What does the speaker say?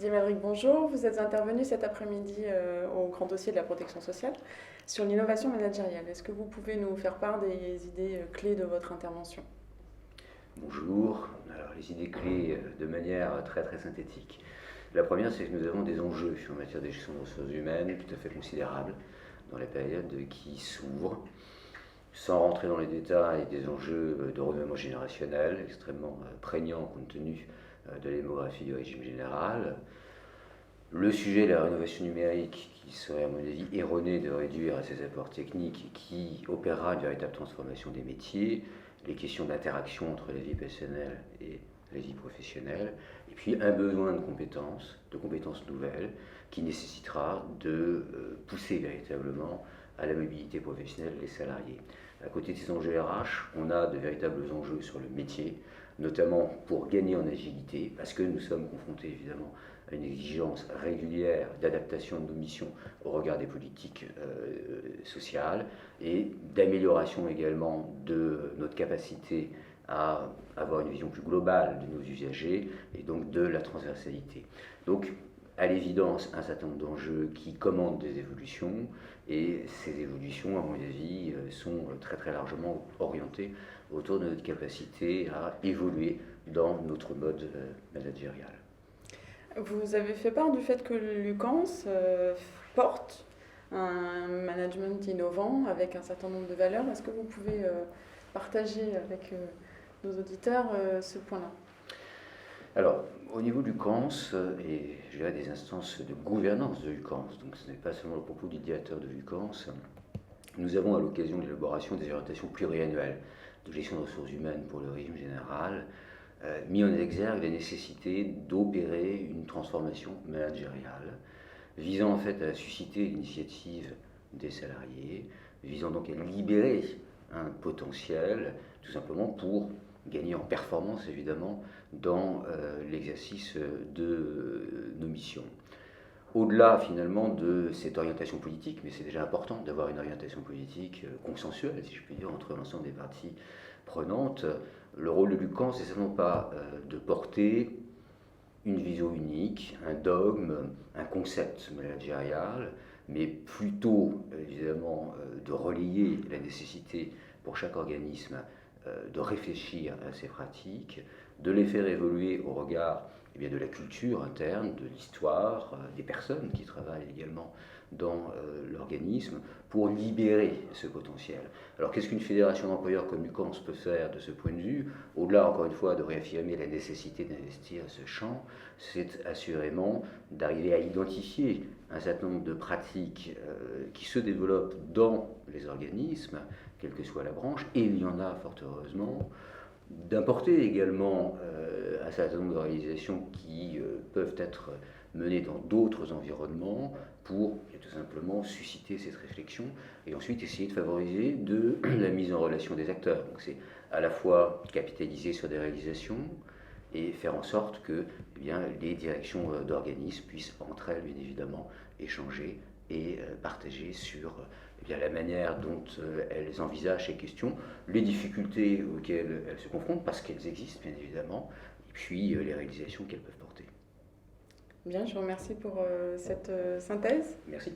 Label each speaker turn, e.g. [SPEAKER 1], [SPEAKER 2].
[SPEAKER 1] Didier Melric, bonjour. Vous êtes intervenu cet après-midi au grand dossier de la protection sociale sur l'innovation managériale. Est-ce que vous pouvez nous faire part des idées clés de votre intervention?
[SPEAKER 2] Bonjour. Alors, les idées clés de manière très synthétique. La première, c'est que nous avons des enjeux en matière de gestion de ressources humaines tout à fait considérables dans la période qui s'ouvre. Sans rentrer dans les détails, des enjeux de renouvellement générationnel extrêmement prégnants compte tenu de la démographie du régime général. Le sujet de la rénovation numérique, qui serait à mon avis erroné de réduire à ses apports techniques et qui opérera une véritable transformation des métiers, les questions d'interaction entre la vie personnelle et la vie professionnelle, et puis un besoin de compétences nouvelles, qui nécessitera de pousser véritablement à la mobilité professionnelle des salariés. À côté de ces enjeux RH, on a de véritables enjeux sur le métier, notamment pour gagner en agilité, parce que nous sommes confrontés évidemment à une exigence régulière d'adaptation de nos missions au regard des politiques sociales et d'amélioration également de notre capacité à avoir une vision plus globale de nos usagers et donc de la transversalité. Donc, à l'évidence, un certain nombre d'enjeux qui commandent des évolutions, et ces évolutions, à mon avis, sont très largement orientées autour de notre capacité à évoluer dans notre mode managérial.
[SPEAKER 1] Vous avez fait part du fait que Lucans porte un management innovant avec un certain nombre de valeurs. Est-ce que vous pouvez partager avec nos auditeurs ce point-là?
[SPEAKER 2] Alors, au niveau du CANS, et je dirais des instances de gouvernance de l'UCANS, donc ce n'est pas seulement le propos du directeur de l'UCANS, nous avons à l'occasion de l'élaboration des orientations pluriannuelles de gestion de ressources humaines pour le régime général, mis en exergue la nécessité d'opérer une transformation managériale, visant en fait à susciter l'initiative des salariés, visant donc à libérer un potentiel, tout simplement pour gagner en performance évidemment dans l'exercice de nos missions. Au-delà finalement de cette orientation politique, mais c'est déjà important d'avoir une orientation politique consensuelle, si je puis dire, entre l'ensemble des parties prenantes, le rôle de l'UCAN, c'est certainement pas de porter une vision unique, un dogme, un concept managérial, mais plutôt évidemment de relayer la nécessité pour chaque organisme de réfléchir à ces pratiques, de les faire évoluer au regard de la culture interne, de l'histoire, des personnes qui travaillent également dans l'organisme, pour libérer ce potentiel. Alors qu'est-ce qu'une fédération d'employeurs comme l'UCANS peut faire de ce point de vue? Au-delà, encore une fois, de réaffirmer la nécessité d'investir ce champ, c'est assurément d'arriver à identifier un certain nombre de pratiques qui se développent dans les organismes, quelle que soit la branche, et il y en a fort heureusement, d'importer également un certain nombre de réalisations qui peuvent être menées dans d'autres environnements pour tout simplement susciter cette réflexion et ensuite essayer de favoriser de la mise en relation des acteurs. Donc c'est à la fois capitaliser sur des réalisations et faire en sorte que les directions d'organismes puissent entre elles bien évidemment échanger et partager sur la manière dont elles envisagent ces questions, les difficultés auxquelles elles se confrontent, parce qu'elles existent bien évidemment, et puis les réalisations qu'elles peuvent porter.
[SPEAKER 1] Bien, je vous remercie pour cette synthèse.
[SPEAKER 2] Merci.